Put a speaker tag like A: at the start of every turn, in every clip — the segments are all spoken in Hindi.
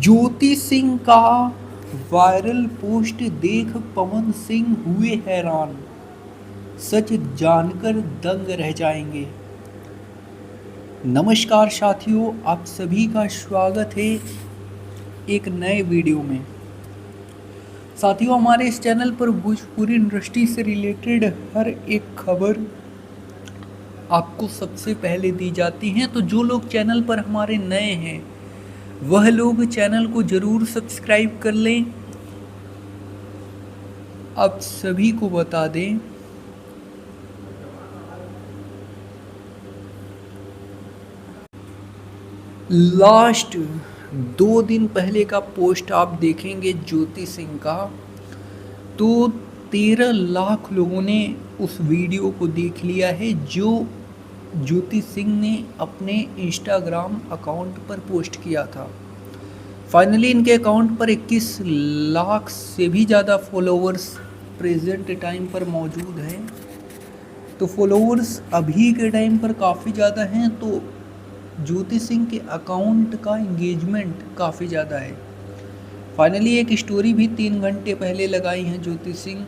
A: ज्योति सिंह का वायरल पोस्ट देख पवन सिंह हुए हैरान। सच जानकर दंग रह जाएंगे। नमस्कार साथियों, आप सभी का स्वागत है एक नए वीडियो में। साथियों, हमारे इस चैनल पर भोजपुरी इंडस्ट्री से रिलेटेड हर एक खबर आपको सबसे पहले दी जाती हैं। तो जो लोग चैनल पर हमारे नए हैं वह लोग चैनल को ज़रूर सब्सक्राइब कर लें। आप सभी को बता दें लास्ट 2 दिन पहले का पोस्ट आप देखेंगे ज्योति सिंह का, तो 13 लाख लोगों ने उस वीडियो को देख लिया है जो ज्योति सिंह ने अपने इंस्टाग्राम अकाउंट पर पोस्ट किया था। फाइनली इनके अकाउंट पर 21 लाख से भी ज़्यादा फॉलोअर्स प्रेजेंट टाइम पर मौजूद हैं। तो फॉलोअर्स अभी के टाइम पर काफ़ी ज़्यादा हैं, तो ज्योति सिंह के अकाउंट का इंगेजमेंट काफ़ी ज़्यादा है। फाइनली एक स्टोरी भी 3 घंटे पहले लगाई हैं ज्योति सिंह,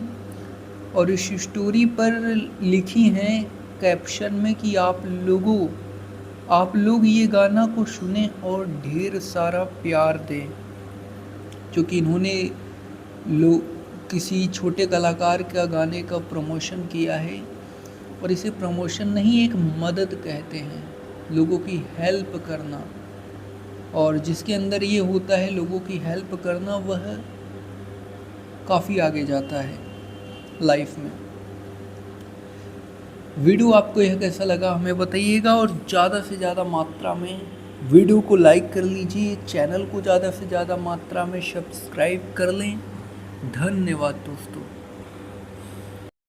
A: और इस स्टोरी पर लिखी हैं कैप्शन में कि आप लोग ये गाना को सुने और ढेर सारा प्यार दें। क्योंकि इन्होंने किसी छोटे कलाकार का गाने का प्रमोशन किया है, और इसे प्रमोशन नहीं एक मदद कहते हैं, लोगों की हेल्प करना। और जिसके अंदर ये होता है लोगों की हेल्प करना, वह काफ़ी आगे जाता है लाइफ में। वीडियो आपको यह कैसा लगा हमें बताइएगा, और ज़्यादा से ज़्यादा मात्रा में वीडियो को लाइक कर लीजिए, चैनल को ज़्यादा से ज़्यादा मात्रा में सब्सक्राइब कर लें। धन्यवाद दोस्तों।